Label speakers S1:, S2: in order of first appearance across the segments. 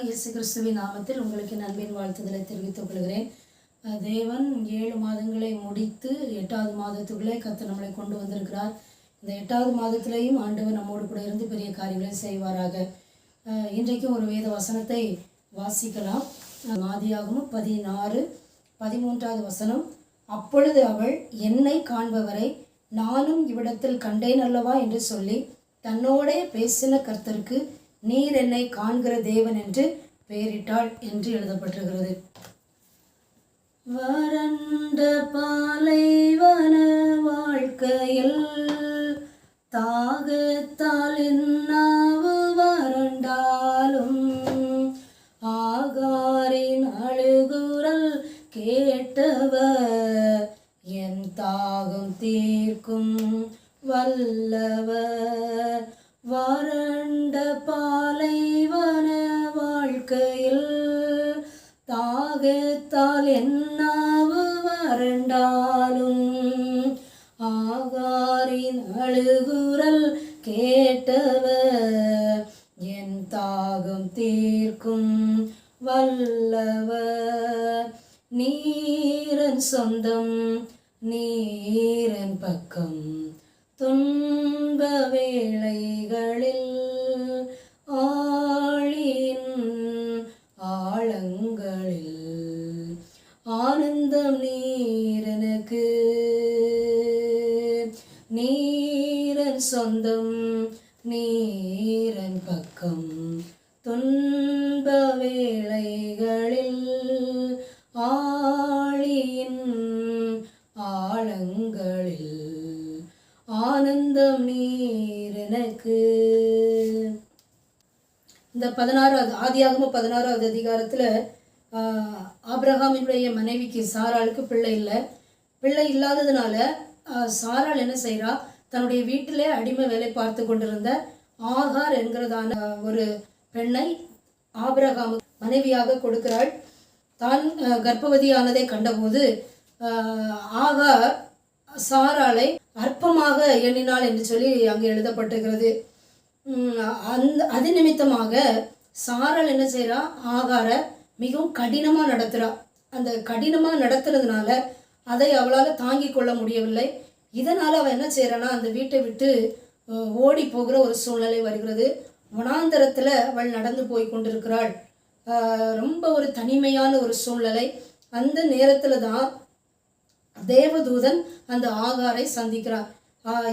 S1: ஆண்டவராக இயேசு கிறிஸ்துவின் நாமத்தில் உங்களுக்கு அன்பின் வாழ்த்துதலை தெரிவித்துக் கொள்கிறேன். தேவன் 7 மாதங்களை முடித்து 8வது மாதத்துக்குள்ளே கர்த்தர் நம்மளை கொண்டு வந்திருக்கிறார். இந்த 8வது மாதத்திலேயும் ஆண்டவர் நம்மோடு கூட இருந்து பெரிய காரியங்களை செய்வாராக. இன்றைக்கும் ஒரு வேத வசனத்தை வாசிக்கலாம். ஆதியாகமம் 16:13வது வசனம். அப்பொழுது அவள் என்னை காண்பவரை நானும் இவ்விடத்தில் கண்டேன் அல்லவா என்று சொல்லி தன்னோடே பேசின கர்த்தருக்கு நீர் என்னை காண்கிற தேவன் என்று பெயரிட்டாள் என்று எழுதப்பட்டிருக்கிறது. வறண்ட பாலைவன வாழ்க்கையில் தாகத்தால் என்னாவு வறண்டாலும் ஆகாரின் அழுகுரல் கேட்டவர் என் தாகம் தீர்க்கும் வல்லவர். வறண்ட பாலைவன வாழ்க்கையில் தாகத்தால் என்னாவு வறண்டாலும் ஆகாரின் அழுகுரல் கேட்டவர் என் தாகம் தீர்க்கும் வல்லவர். நீரன் சொந்தம் நீரன் பக்கம் துன்ப வேளைகளில் ஆழியின் ஆழங்களில் ஆனந்தம் நீரனுக்கு. நீரன் சொந்தம் நீரன் பக்கம் துன்ப வேளைகளில் ஆழியின் ஆழங்களில் ஆனந்தம் நீர் எனக்கு. இந்த 16வது ஆதியாகமம் 16வது அதிகாரத்தில் ஆபிரகாமினுடைய மனைவிக்கு சாராளுக்கு பிள்ளை இல்லை. பிள்ளை இல்லாததுனால சாராள் என்ன செய்கிறா, தன்னுடைய வீட்டிலே அடிமை வேலை பார்த்து கொண்டிருந்த ஆகார் என்கிறதான ஒரு பெண்ணை ஆபிரகாம் மனைவியாக கொடுக்கிறாள். தான் கர்ப்பவதியானதை கண்டபோது ஆகார் சாராளை அற்பமாக எண்ணினாள் என்று சொல்லி அங்கே எழுதப்பட்டிருக்கிறது. அது நிமித்தமாக சாராள் என்ன செய்கிறா, ஆகாரை மிகவும் கடினமாக நடத்துகிறா. அந்த கடினமாக நடத்துறதுனால அதை அவளால் தாங்கி கொள்ள முடியவில்லை. இதனால் அவள் என்ன செய்கிறான்னா, அந்த வீட்டை விட்டு ஓடி போகிற ஒரு சூழ்நிலை வருகிறது. வனாந்தரத்தில் அவள் நடந்து போய் கொண்டிருக்கிறாள். ரொம்ப ஒரு தனிமையான ஒரு சூழ்நிலை. அந்த நேரத்தில் தான் தேவதூதன் அந்த ஆகாரை சந்திக்கிறார்.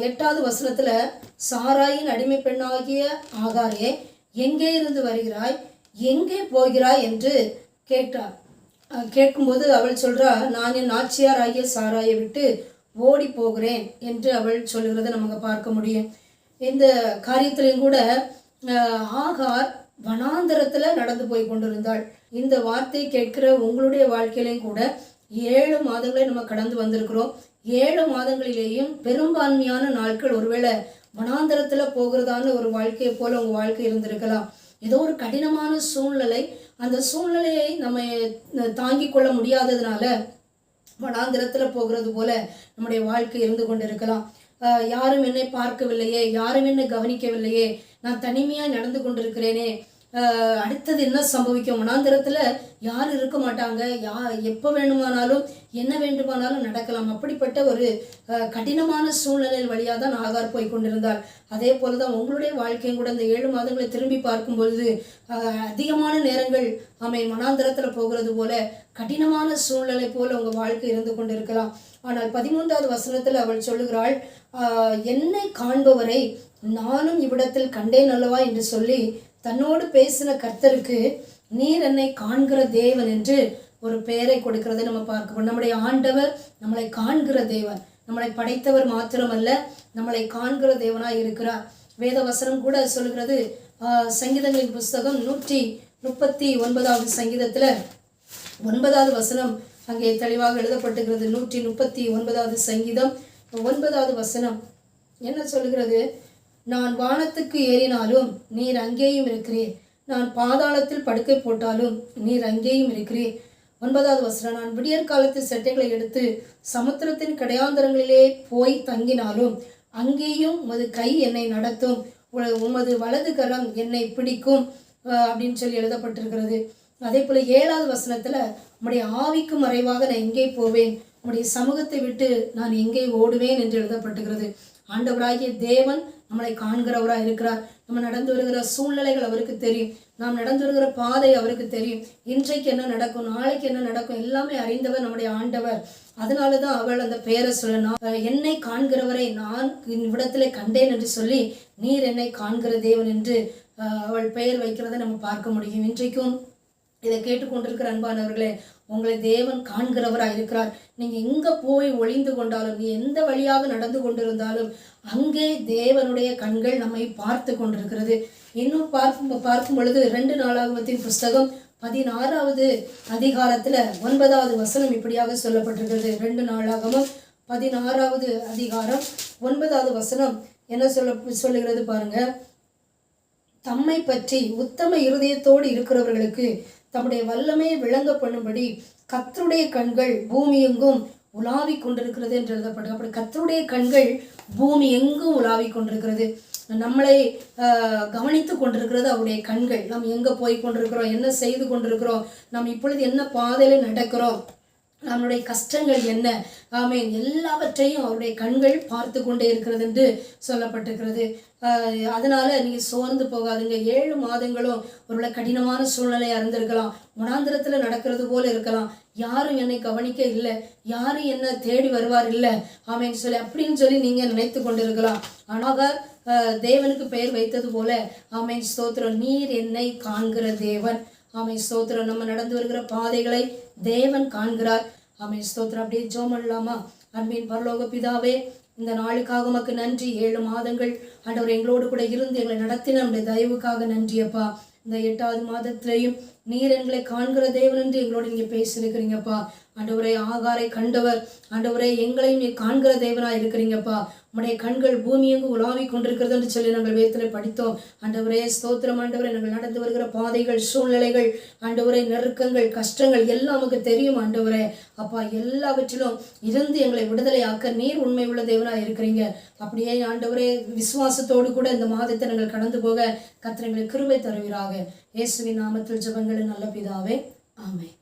S1: 8வது வசனத்தில் சாராயின் அடிமை பெண்ணாகிய ஆகாரே எங்கே இருந்து வருகிறாய், எங்கே போகிறாய் என்று கேட்டார். கேட்கும்போது அவள் சொல்கிறா, நான் என் நாச்சியார் ஆகிய சாராயை விட்டு ஓடி போகிறேன் என்று அவள் சொல்கிறத நமக்கு பார்க்க முடியும். இந்த காரியத்திலையும் கூட ஆகார் வனாந்தரத்தில் நடந்து போய் கொண்டிருந்தாள். இந்த வார்த்தையை கேட்கிற உங்களுடைய வாழ்க்கையிலையும் கூட 7 மாதங்களை நம்ம கடந்து வந்திருக்கிறோம். 7 மாதங்களிலேயும் பெரும்பான்மையான நாட்கள் ஒருவேளை வனாந்தரத்தில் போகிறதான ஒரு வாழ்க்கையை போல உங்கள் வாழ்க்கை இருந்திருக்கலாம். ஏதோ ஒரு கடினமான சூழ்நிலை, அந்த சூழ்நிலையை நம்ம தாங்கி கொள்ள முடியாததுனால வனாந்தரத்தில் போகிறது போல நம்முடைய வாழ்க்கை இருந்து கொண்டு இருக்கலாம். யாரும் என்னை பார்க்கவில்லையே, யாரும் என்னை கவனிக்கவில்லையே, நான் தனிமையாக நடந்து கொண்டிருக்கிறேனே, அடுத்தது என்ன சம்பவிக்கும், வனாந்தரத்தில் யாரும் இருக்க மாட்டாங்க, எப்போ வேணுமானாலும் என்ன வேண்டுமானாலும் நடக்கலாம். அப்படிப்பட்ட ஒரு கடினமான சூழ்நிலை வழியாக தான் ஆகார் போய் கொண்டிருந்தாள். அதே போல தான் உங்களுடைய வாழ்க்கையும் கூட இந்த 7 மாதங்களை திரும்பி பார்க்கும் பொழுது அதிகமான நேரங்கள் வனாந்தரத்தில் போகிறது போல கடினமான சூழ்நிலை போல உங்கள் வாழ்க்கை இருந்து கொண்டு இருக்கலாம். ஆனால் 13வது வசனத்தில் அவள் சொல்லுகிறாள், என்னை காண்பவரை நானும் இவ்விடத்தில் கண்டேன் அல்லவா என்று சொல்லி தன்னோடு பேசின கர்த்தருக்கு நீர் என்னை காண்கிற தேவன் என்று ஒரு பெயரை கொடுக்கிறதை நம்ம பார்க்கணும். நம்முடைய ஆண்டவர் நம்மளை காண்கிற தேவன், நம்மளை படைத்தவர் மாத்திரமல்ல, நம்மளை காண்கிற தேவனாய் இருக்கிறார். வேத வசனம் கூட சொல்கிறது. சங்கீதங்களின் புஸ்தகம் 139வது சங்கீதத்தில் 9வது வசனம் அங்கே தெளிவாக எழுதப்பட்டுகிறது. 139வது சங்கீதம் 9வது வசனம் என்ன சொல்கிறது, நான் வானத்துக்கு ஏறினாலும் நீர் அங்கேயும் இருக்கிறீர், நான் பாதாளத்தில் படுக்கை போட்டாலும் நீர் அங்கேயும் இருக்கிறீர். 9வது வசனம், நான் விடியற் காலத்து செட்டைகளை எடுத்து சமுத்திரத்தின் கடையாந்தரங்களிலே போய் தங்கினாலும் அங்கேயும் உமது கை என்னை நடத்தும், உமது வலது கரம் என்னை பிடிக்கும். அப்படின்னு சொல்லி எழுதப்பட்டிருக்கிறது. அதே போல் 7வது வசனத்தில் உம்முடைய ஆவிக்கு மறைவாக நான் எங்கே போவேன், உம்முடைய சமூகத்தை விட்டு நான் எங்கே ஓடுவேன் என்று எழுதப்பட்டிருக்கிறது. ஆண்டவராகிய தேவன் நம்மளை காண்கிறவராக இருக்கிறார். நம்ம நடந்து வருகிற சூழ்நிலைகள் அவருக்கு தெரியும். நாம் நடந்து வருகிற பாதை அவருக்கு தெரியும். இன்றைக்கு என்ன நடக்கும், நாளைக்கு என்ன நடக்கும், எல்லாமே அறிந்தவர் நம்முடைய ஆண்டவர். அதனால தான் அவள் அந்த பெயரை சொல்லணும், என்னை காண்கிறவரை நான் இவ்விடத்திலே கண்டேன் என்று சொல்லி நீர் என்னை காண்கிற தேவன் என்று அவள் பெயர் வைக்கிறதை நம்ம பார்க்க முடியும். இன்றைக்கும் இதை கேட்டுக்கொண்டிருக்கிற அன்பானவர்களே, உங்களை தேவன் காண்கிறவராக இருக்கிறார். நீங்கள் எங்கே போய் ஒளிந்து கொண்டாலும், நீ எந்த வழியாக நடந்து கொண்டிருந்தாலும் அங்கே தேவனுடைய கண்கள் நம்மை பார்த்து கொண்டிருக்கிறது. இன்னும் பார்க்கும் பொழுது 2 நாளாகமத்தின் புஸ்தகம் 16வது அதிகாரத்தில் 9வது வசனம் இப்படியாக சொல்லப்பட்டிருக்கிறது. 2 நாளாகமம் 16வது அதிகாரம் 9வது வசனம் என்ன சொல்லுகிறது பாருங்க. தம்மை பற்றி உத்தம இருதயத்தோடு இருக்கிறவர்களுக்கு தம்முடைய வல்லமையை விளங்க பண்ணும்படி கர்த்தருடைய கண்கள் பூமி எங்கும் உலாவி கொண்டிருக்கிறது என்று எழுதப்பட்டது. அப்படி கர்த்தருடைய கண்கள் பூமி எங்கும் உலாவி கொண்டிருக்கிறது. நம்மளை கவனித்து கொண்டிருக்கிறது அவருடைய கண்கள். நாம் எங்கே போய் கொண்டிருக்கிறோம், என்ன செய்து கொண்டிருக்கிறோம், நாம் இப்பொழுது என்ன பாதையில் நடக்கிறோம், நம்மளுடைய கஷ்டங்கள் என்ன, ஆமேன், எல்லாவற்றையும் அவருடைய கண்கள் பார்த்து கொண்டே இருக்கிறது என்று சொல்லப்பட்டிருக்கிறது. அதனால நீங்கள் சோர்ந்து போகாதுங்க. 7 மாதங்களும் ஒருவேளை கடினமான சூழ்நிலையாக இருந்திருக்கலாம், வனாந்திரத்தில் நடக்கிறது போல இருக்கலாம், யாரும் என்னை கவனிக்க இல்லை, யாரும் என்ன தேடி வருவார் இல்லை, ஆமேன் சொல்லி அப்படின்னு சொல்லி நீங்கள் நினைத்து கொண்டிருக்கலாம். ஆனால் தேவனுக்கு பெயர் வைத்தது போல, ஆமேன் ஸ்தோத்திரம், நீர் என்னை காண்கிற தேவன். ஆமேன் ஸ்தோத்திரம். நம்ம நடந்து வருகிற பாதைகளை தேவன் காண்கிறார். ஆமேன் ஸ்தோத்திரம். அப்படியே ஜெபம் பண்ணலாமா? அன்பின் பரலோக பிதாவே, இந்த நாளுக்காக உமக்கு நன்றி. 7 மாதங்கள் ஆண்டவர் எங்களோடு கூட இருந்து எங்களை நடத்தின நம்முடைய தயவுக்காக நன்றியப்பா. இந்த 8வது மாதத்திலையும் நீர் எங்களை காண்கிற தேவன் என்று எங்களோடு நீங்கள் பேசியிருக்கிறீங்கப்பா. ஆண்டவரே, ஆகாரை கண்டவர், ஆண்டவரே எங்களையும் நீ காண்கிற தேவனாக இருக்கிறீங்கப்பா. உம்முடைய கண்கள் பூமி எங்கு உலாவி கொண்டிருக்கிறது என்று சொல்லி நாங்கள் வேதத்தில் படித்தோம். ஆண்டவரே ஸ்தோத்திரம். ஆண்டவரே, நாங்கள் நடந்து வருகிற பாதைகள், சூழ்நிலைகள், ஆண்டவரே நெருக்கங்கள், கஷ்டங்கள் எல்லாம் நமக்கு தெரியும். ஆண்டவரே அப்பா, எல்லாவற்றிலும் இருந்து எங்களை விடுதலையாக்க நீர் உண்மை உள்ள தேவனாக இருக்கிறீங்க. அப்படியே ஆண்டவரே விசுவாசத்தோடு கூட இந்த மாதத்தை நாங்கள் கடந்து போக கர்த்தர் எங்களுக்கு கிருபை தருவீராக. இயேசுவின் நாமத்தில் ஜெபங்கள் நல்ல பிதாவே, ஆமென்.